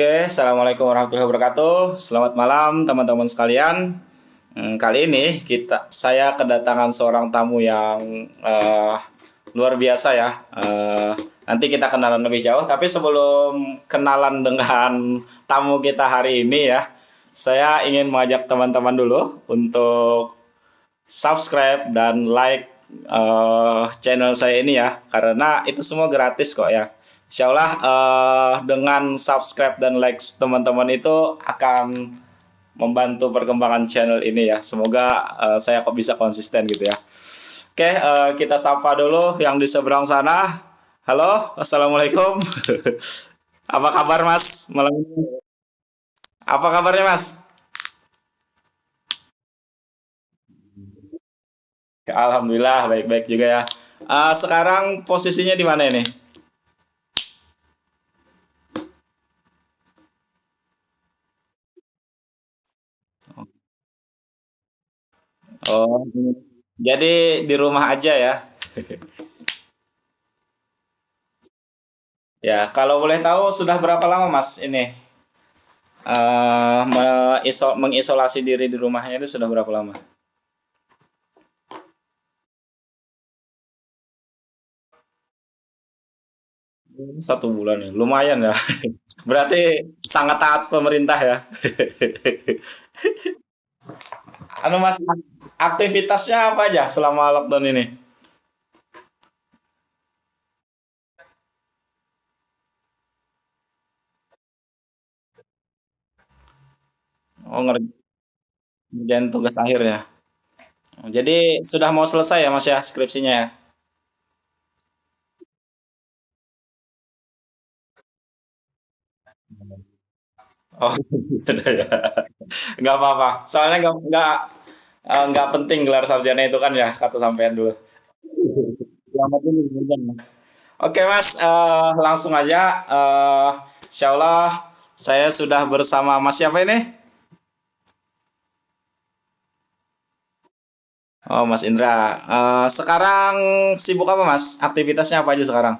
Oke, Assalamualaikum warahmatullahi wabarakatuh. Selamat malam teman-teman sekalian. Kali ini saya kedatangan seorang tamu yang luar biasa ya. Nanti kita kenalan lebih jauh. Tapi sebelum kenalan dengan tamu kita hari ini ya, saya ingin mengajak teman-teman dulu untuk subscribe dan like channel saya ini ya, karena itu semua gratis kok ya. Insya Allah dengan subscribe dan like teman-teman itu akan membantu perkembangan channel ini ya. Semoga saya kok bisa konsisten gitu ya. Oke, kita sapa dulu yang di seberang sana. Halo, assalamualaikum. Apa kabar Mas malam ini? Apa kabarnya Mas? Alhamdulillah baik-baik juga ya. Sekarang posisinya di mana ini? Oh, jadi di rumah aja ya. Ya, kalau boleh tahu sudah berapa lama Mas ini mengisolasi diri di rumahnya itu sudah berapa lama? 1 bulan ya, lumayan ya. Berarti sangat taat pemerintah ya. Anu Mas, aktivitasnya apa aja selama lockdown ini? Oh, ngerjain tugas akhir ya. Jadi sudah mau selesai ya Mas ya skripsinya ya? Oh, sudah ya. Nggak apa-apa. Soalnya nggak penting gelar sarjana itu kan ya, kata sampean dulu. Yang penting lulusan. Oke Mas, langsung aja. Insya Allah saya sudah bersama Mas siapa ini? Oh Mas Indra. Sekarang sibuk apa Mas? Aktivitasnya apa aja sekarang?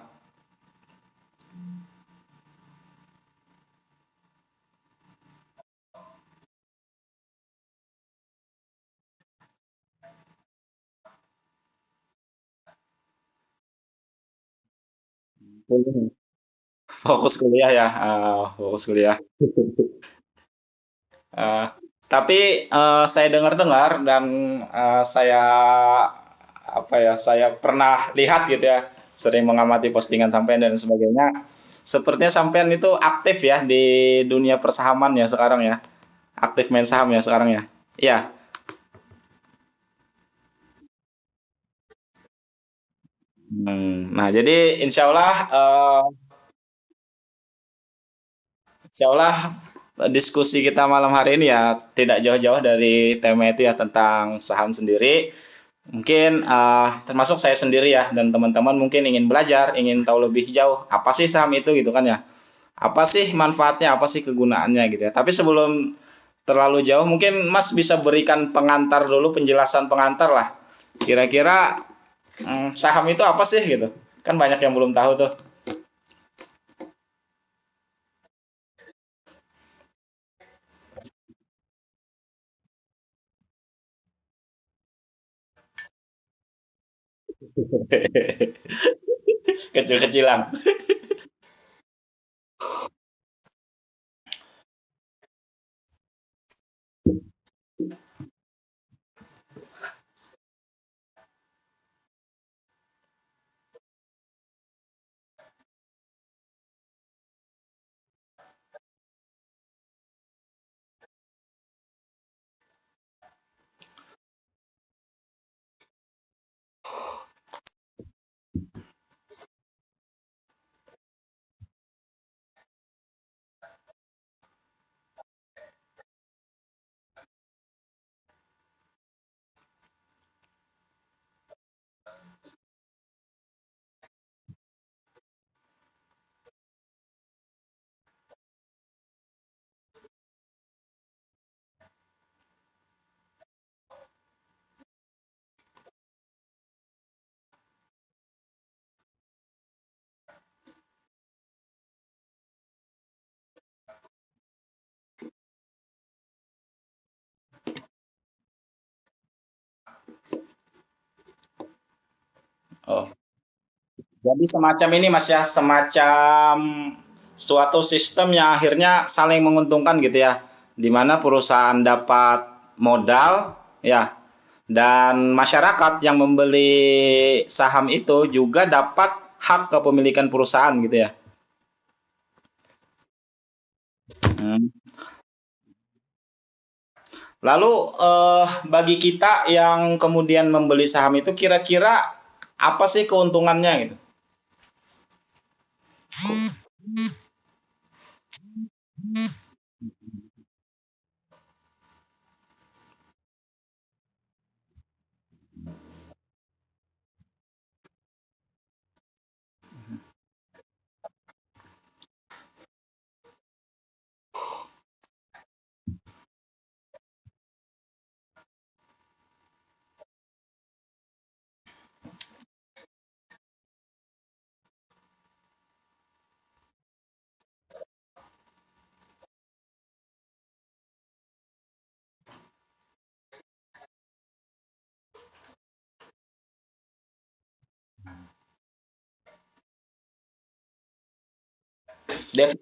Kuliah. Fokus kuliah ya. Fokus kuliah. Eh, tapi saya dengar-dengar dan saya apa ya, saya pernah lihat gitu ya, sering mengamati postingan sampean dan sebagainya. Sepertinya sampean itu aktif ya di dunia persahaman ya sekarang ya. Aktif main saham ya sekarang ya. Iya. Nah, jadi insya Allah, insya Allah diskusi kita malam hari ini ya tidak jauh-jauh dari tema itu ya tentang saham sendiri. Mungkin termasuk saya sendiri ya dan teman-teman mungkin ingin belajar, ingin tahu lebih jauh apa sih saham itu gitu kan ya. Apa sih manfaatnya, apa sih kegunaannya gitu ya. Tapi sebelum terlalu jauh mungkin Mas bisa berikan pengantar dulu, penjelasan pengantar lah. Kira-kira saham itu apa sih gitu. Kan banyak yang belum tahu tuh. Kecil-kecilan. Jadi semacam ini Mas ya, semacam suatu sistem yang akhirnya saling menguntungkan gitu ya. Di mana perusahaan dapat modal ya, dan masyarakat yang membeli saham itu juga dapat hak kepemilikan perusahaan gitu ya. Hmm. Lalu bagi kita yang kemudian membeli saham itu kira-kira apa sih keuntungannya gitu?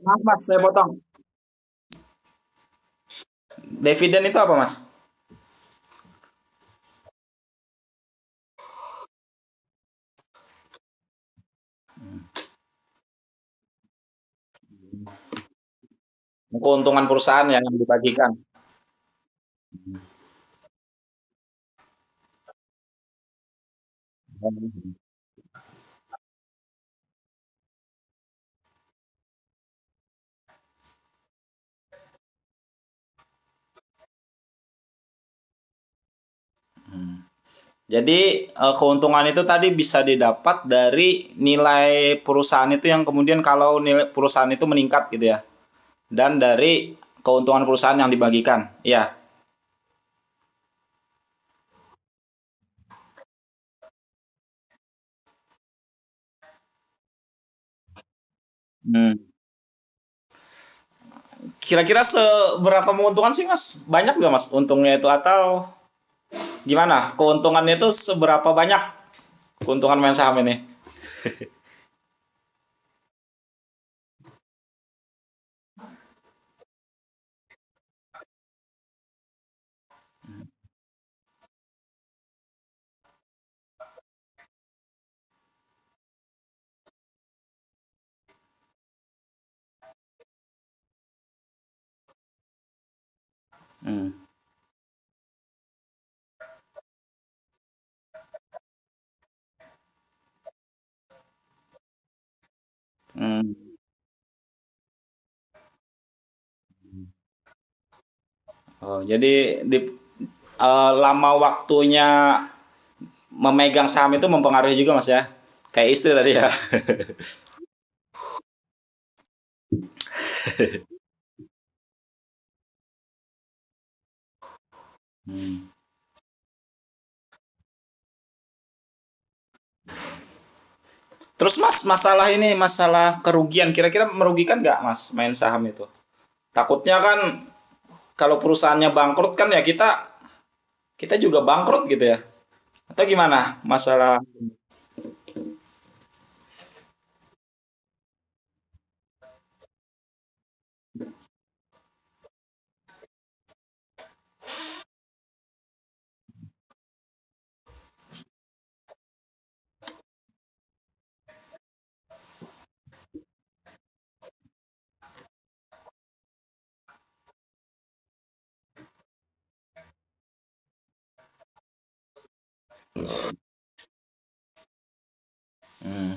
Maaf Mas, saya potong. Dividen itu apa Mas? Keuntungan perusahaan yang dibagikan. Jadi keuntungan itu tadi bisa didapat dari nilai perusahaan itu yang kemudian kalau nilai perusahaan itu meningkat gitu ya. Dan dari keuntungan perusahaan yang dibagikan. Ya. Hmm. Kira-kira seberapa menguntungkan sih Mas? Banyak nggak Mas untungnya itu atau gimana? Keuntungannya itu seberapa banyak keuntungan main saham ini? Hmm. Hmm. Oh, jadi lama waktunya memegang saham itu mempengaruhi juga Mas ya. Kayak istri tadi ya. Hmm. Terus Mas, masalah ini, masalah kerugian, kira-kira merugikan nggak Mas main saham itu? Takutnya kan kalau perusahaannya bangkrut kan ya kita kita juga bangkrut gitu ya. Atau gimana masalah? Hmm.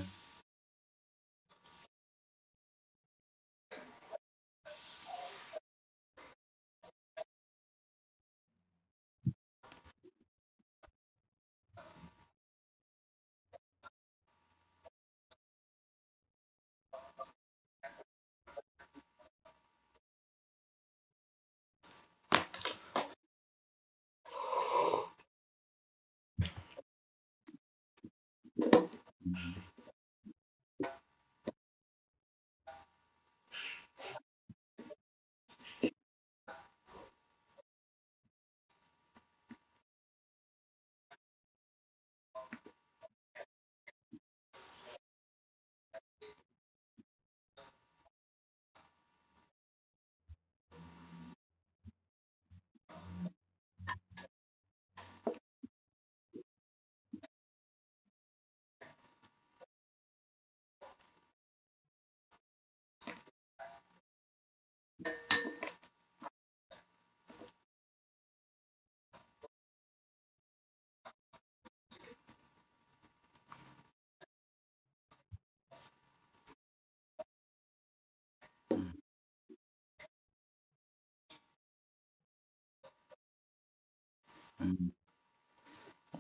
Hmm.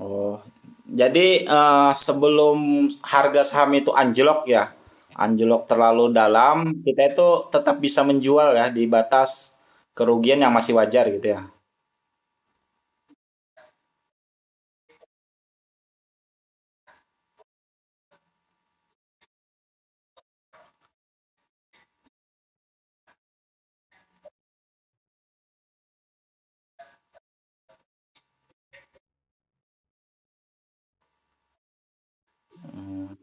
Oh, jadi sebelum harga saham itu anjlok ya, anjlok terlalu dalam, kita itu tetap bisa menjual ya di batas kerugian yang masih wajar gitu ya. Hmm.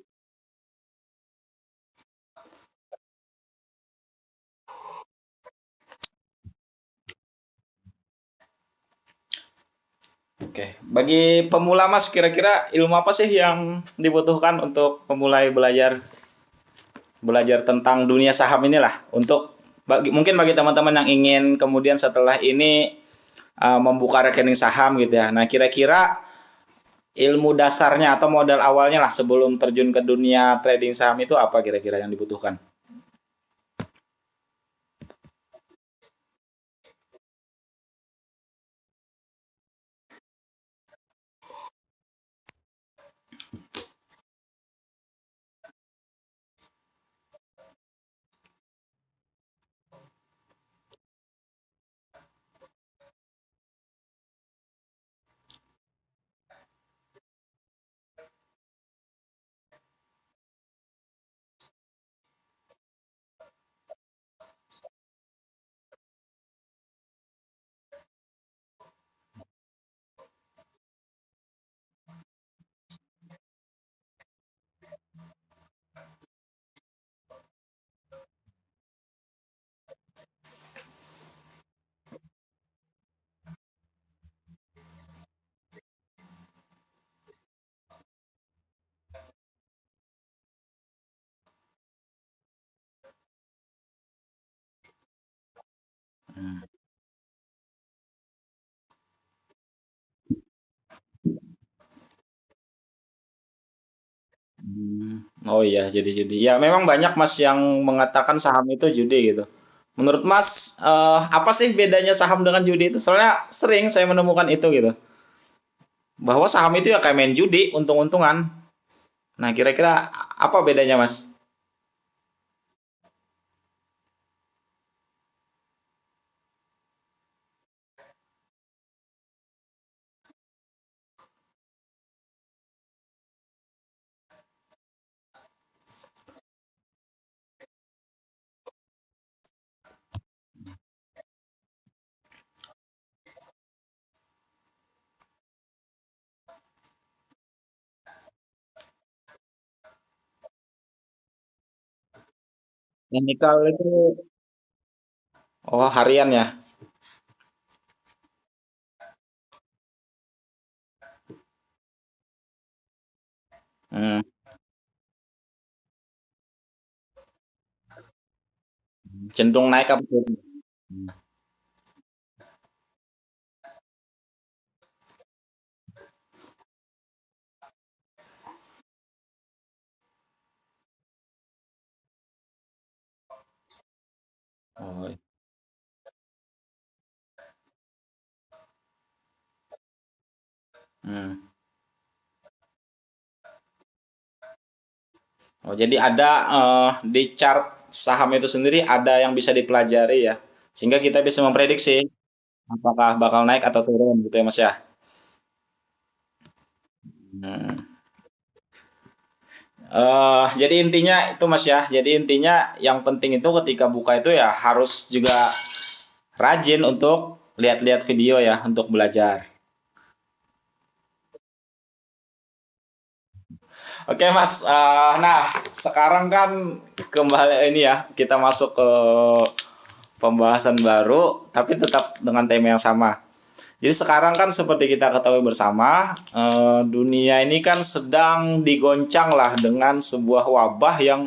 Oke, bagi pemula Mas, kira-kira ilmu apa sih yang dibutuhkan untuk memulai belajar belajar tentang dunia saham inilah untuk mungkin bagi teman-teman yang ingin kemudian setelah ini membuka rekening saham gitu ya. Nah, kira-kira ilmu dasarnya atau modal awalnya lah sebelum terjun ke dunia trading saham itu apa kira-kira yang dibutuhkan? Oh iya, jadi judi. Ya, memang banyak Mas yang mengatakan saham itu judi gitu. Menurut Mas, apa sih bedanya saham dengan judi itu? Soalnya sering saya menemukan itu gitu. Bahwa saham itu ya kayak main judi, untung-untungan. Nah, kira-kira apa bedanya Mas? Teknikal itu, oh harian ya. Hmm, cenderung naik apa turun? Oh, hmm. Oh, jadi ada di chart saham itu sendiri ada yang bisa dipelajari ya, sehingga kita bisa memprediksi apakah bakal naik atau turun gitu ya Mas ya. Hmm. Jadi intinya itu Mas ya. Jadi intinya yang penting itu ketika buka itu ya harus juga rajin untuk lihat-lihat video ya untuk belajar. Oke Mas, nah sekarang kan kembali ini ya kita masuk ke pembahasan baru tapi tetap dengan tema yang sama. Jadi sekarang kan seperti kita ketahui bersama, dunia ini kan sedang digoncang lah dengan sebuah wabah yang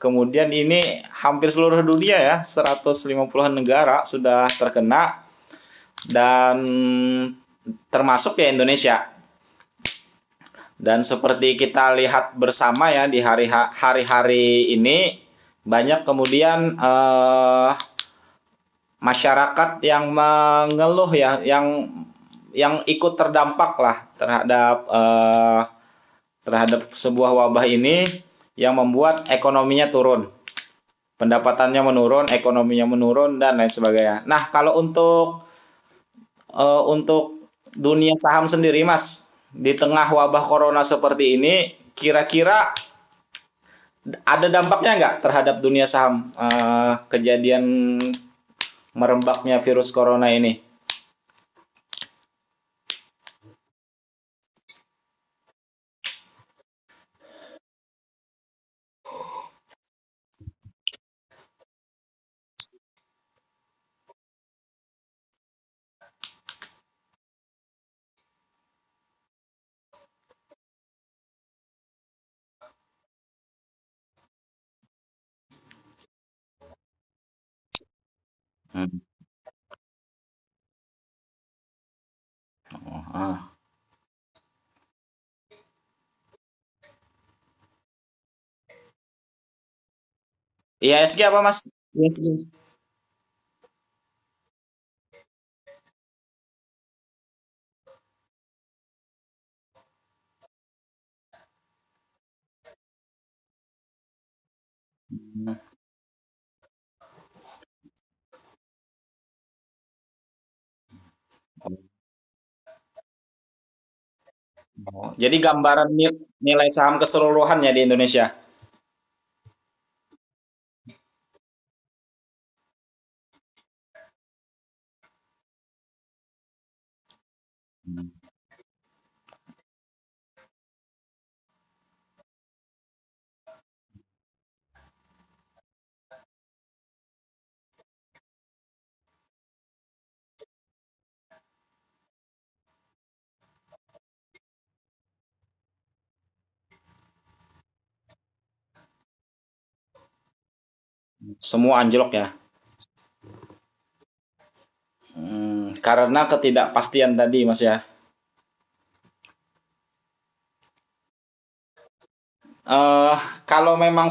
kemudian ini hampir seluruh dunia ya, 150-an negara sudah terkena dan termasuk ya Indonesia. Dan seperti kita lihat bersama ya di hari-hari ini banyak kemudian masyarakat yang mengeluh ya, yang yang ikut terdampak lah terhadap sebuah wabah ini yang membuat ekonominya turun, pendapatannya menurun, ekonominya menurun dan lain sebagainya. Nah, kalau untuk dunia saham sendiri, Mas, di tengah wabah corona seperti ini, kira-kira ada dampaknya nggak terhadap dunia saham kejadian merembaknya virus corona ini? Hmm. Oh, IHSG apa, Mas? IHSG. Hmm. Oh, jadi gambaran nilai saham keseluruhannya di Indonesia. Hmm. Semua anjlok ya. Karena ketidakpastian tadi, Mas ya. eh Kalau memang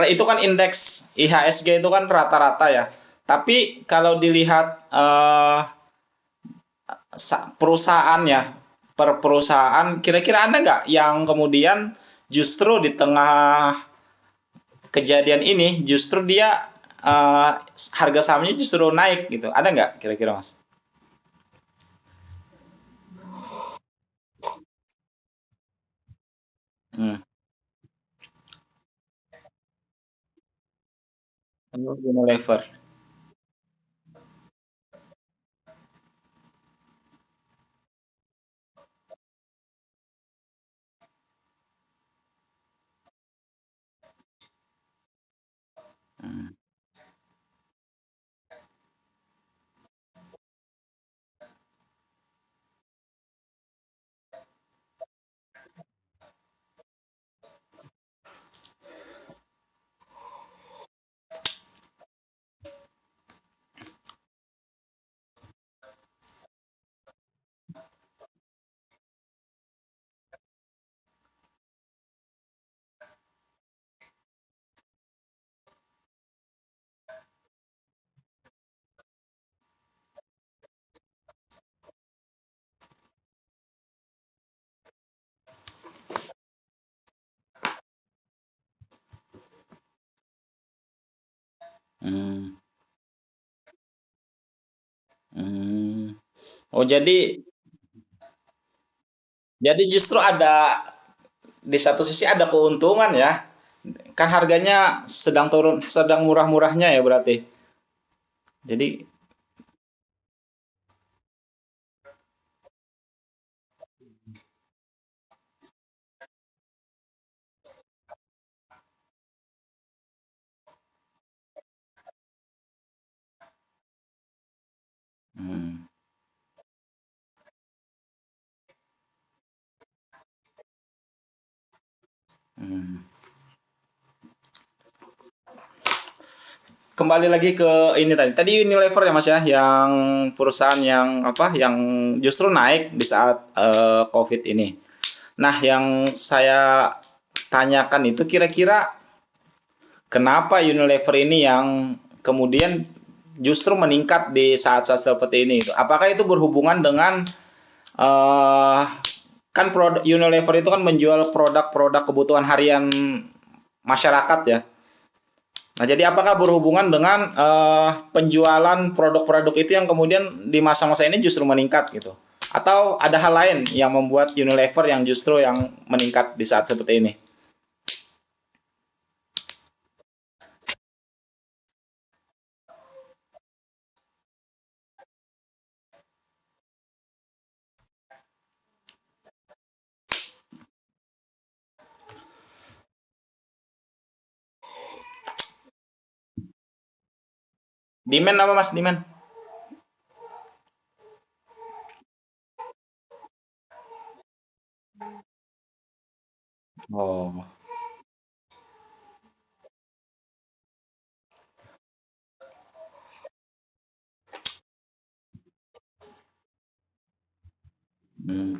itu kan indeks IHSG itu kan rata-rata ya. Tapi kalau dilihat perusahaannya per perusahaan, kira-kira ada nggak yang kemudian justru di tengah kejadian ini justru dia eh, harga sahamnya justru naik gitu? Ada nggak kira-kira, Mas? Hmm. Unilever. Hmm. Hmm. Hmm. Oh, jadi justru ada di satu sisi ada keuntungan ya. Kan harganya sedang turun, sedang murah-murahnya ya berarti. Jadi, hmm, hmm. Kembali lagi ke ini tadi. Tadi Unilever ya Mas ya, yang perusahaan yang apa, yang justru naik di saat COVID ini. Nah, yang saya tanyakan itu kira-kira kenapa Unilever ini yang kemudian justru meningkat di saat-saat seperti ini? Apakah itu berhubungan dengan eh kan produk Unilever itu kan menjual produk-produk kebutuhan harian masyarakat ya. Nah, jadi apakah berhubungan dengan penjualan produk-produk itu yang kemudian di masa-masa ini justru meningkat gitu? Atau ada hal lain yang membuat Unilever yang justru yang meningkat di saat seperti ini? Demand apa Mas? Demand? Oh. Hmm.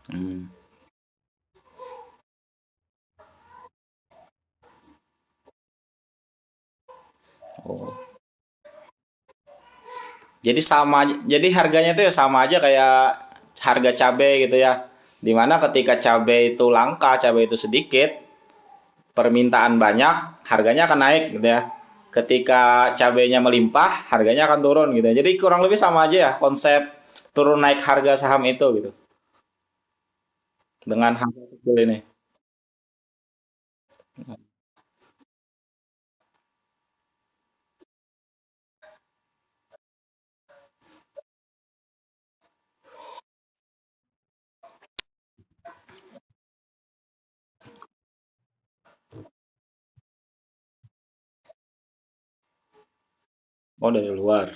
Hmm. Oh. Jadi sama, jadi harganya itu ya sama aja kayak harga cabai gitu ya. Dimana ketika cabai itu langka, cabai itu sedikit, permintaan banyak, harganya akan naik gitu ya. Ketika cabainya melimpah, harganya akan turun gitu ya. Jadi kurang lebih sama aja ya konsep turun naik harga saham itu gitu. Dengan harga kecil ini. Oh, dari luar.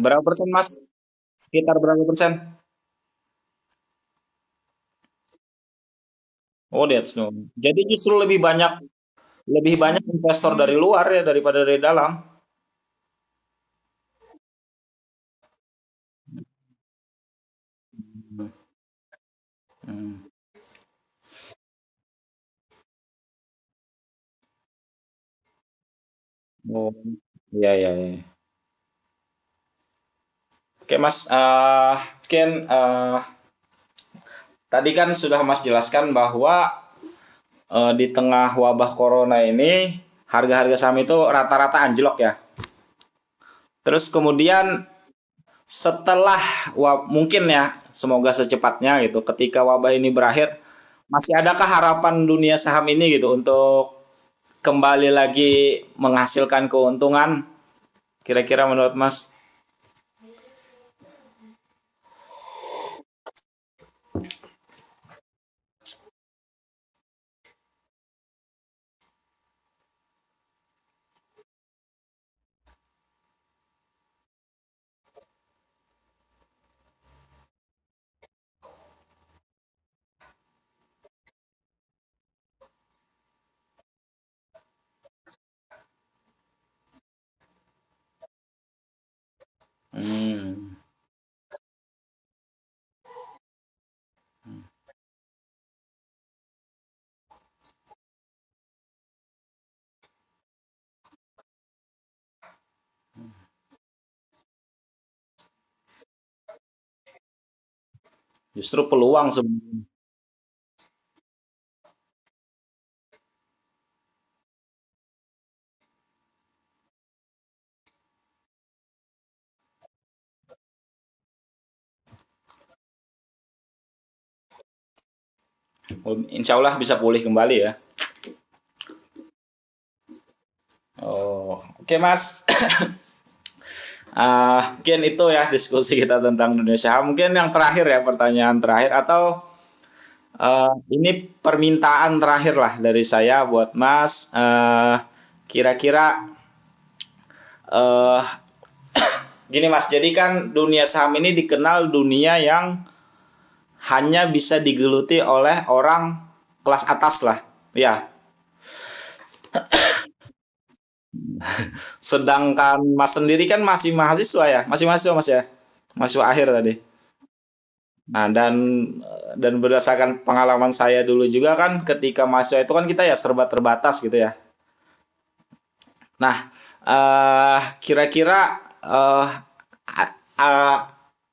Berapa persen Mas? Sekitar berapa persen? Oh, that's no. Jadi justru lebih banyak investor dari luar ya daripada dari dalam. Hmm. Hmm. Oh, iya, iya, iya. Oke Mas, mungkin tadi kan sudah Mas jelaskan bahwa di tengah wabah corona ini harga-harga saham itu rata-rata anjlok ya. Terus kemudian setelah mungkin ya semoga secepatnya gitu ketika wabah ini berakhir, masih adakah harapan dunia saham ini gitu untuk kembali lagi menghasilkan keuntungan? Kira-kira menurut Mas? Hmm, justru peluang sebenarnya. Insya Allah bisa pulih kembali ya. Oh, oke Mas. Mungkin itu ya diskusi kita tentang dunia saham. Mungkin yang terakhir ya pertanyaan terakhir atau ini permintaan terakhir lah dari saya buat Mas. Kira-kira eh, gini Mas, jadi kan dunia saham ini dikenal dunia yang hanya bisa digeluti oleh orang kelas atas lah. Ya, sedangkan Mas sendiri kan masih mahasiswa ya, masih mahasiswa Mas ya, mahasiswa akhir tadi. Nah, dan berdasarkan pengalaman saya dulu juga kan ketika mahasiswa itu kan kita ya serba terbatas gitu ya. Nah, kira-kira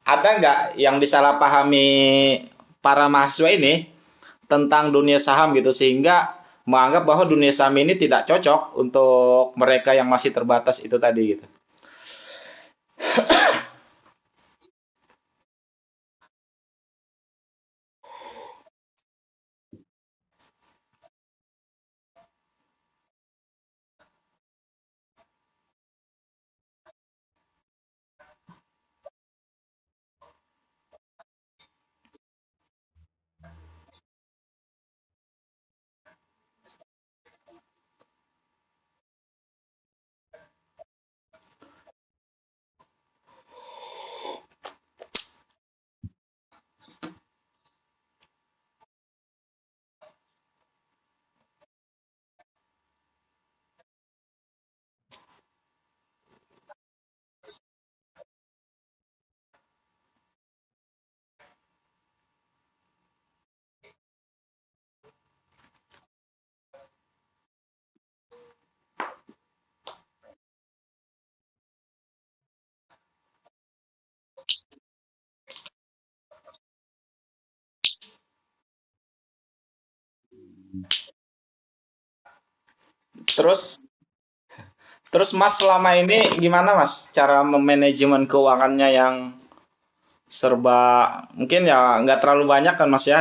ada nggak yang disalahpahami para mahasiswa ini tentang dunia saham gitu sehingga menganggap bahwa dunia saham ini tidak cocok untuk mereka yang masih terbatas itu tadi gitu. Terus terus Mas selama ini gimana Mas cara memanajemen keuangannya yang serba mungkin ya nggak terlalu banyak kan Mas ya.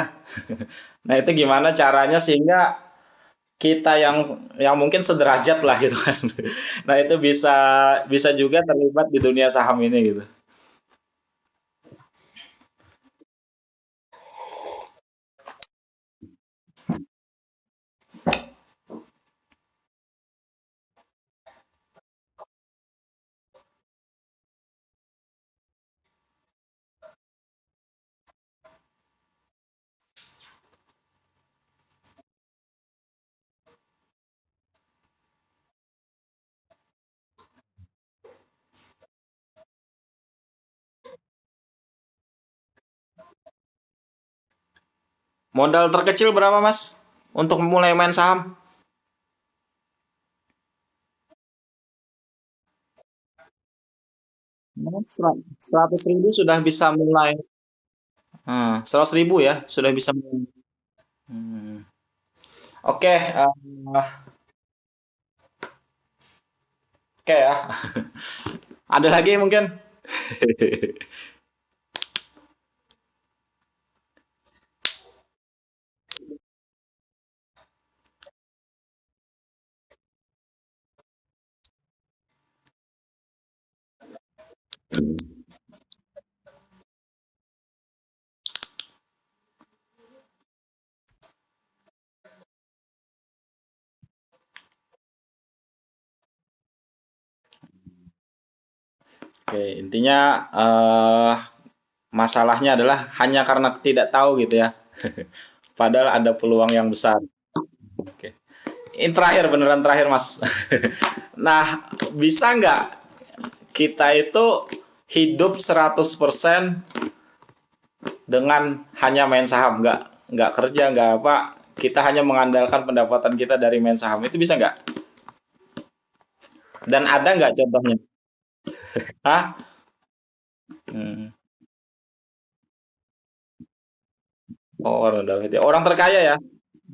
Nah itu gimana caranya sehingga kita yang mungkin sederajat lah gitu kan. Nah itu bisa bisa juga terlibat di dunia saham ini gitu. Modal terkecil berapa Mas untuk mulai main saham? 100.000 sudah bisa mulai. 100.000 ya sudah bisa mulai. Hmm. Oke, oke ya. Ada lagi mungkin? Oke, intinya masalahnya adalah hanya karena tidak tahu gitu ya. Padahal ada peluang yang besar. Oke. Ini terakhir, beneran terakhir Mas. Nah, bisa nggak kita itu hidup 100% dengan hanya main saham? Nggak kerja, nggak apa. Kita hanya mengandalkan pendapatan kita dari main saham. Itu bisa nggak? Dan ada nggak contohnya? Hah? Hmm. Oh, orang dalam itu. Orang terkaya ya,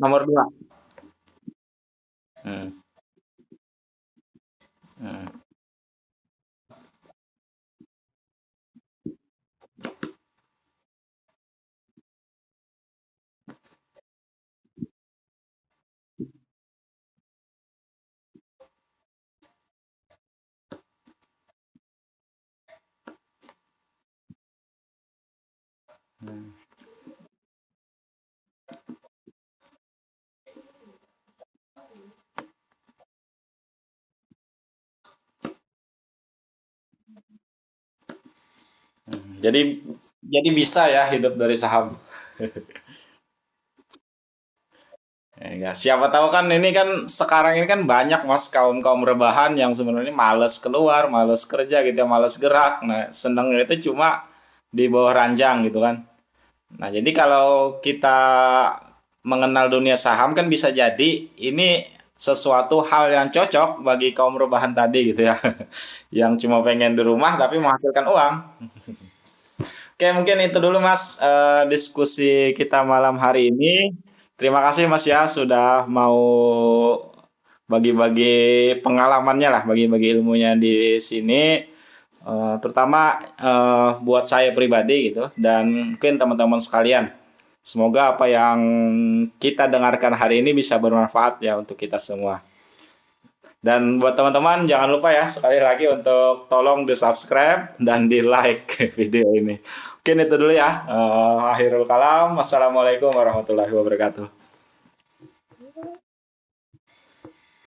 nomor dua. Hmm. Hmm. Hmm. Jadi bisa ya hidup dari saham. Ya, siapa tahu kan ini kan sekarang ini kan banyak Mas kaum-kaum rebahan yang sebenarnya males keluar, males kerja gitu ya, males gerak. Nah, seneng itu cuma di bawah ranjang gitu kan. Nah, jadi kalau kita mengenal dunia saham kan bisa jadi ini sesuatu hal yang cocok bagi kaum rebahan tadi gitu ya. Yang cuma pengen di rumah tapi menghasilkan uang. Oke, mungkin itu dulu Mas diskusi kita malam hari ini. Terima kasih Mas ya sudah mau bagi-bagi pengalamannya lah, bagi-bagi ilmunya di sini. Terutama buat saya pribadi gitu dan mungkin teman-teman sekalian. Semoga apa yang kita dengarkan hari ini bisa bermanfaat ya untuk kita semua. Dan buat teman-teman jangan lupa ya sekali lagi untuk tolong di subscribe dan di like video ini. Mungkin itu dulu ya. Akhirul kalam. Wassalamualaikum warahmatullahi wabarakatuh.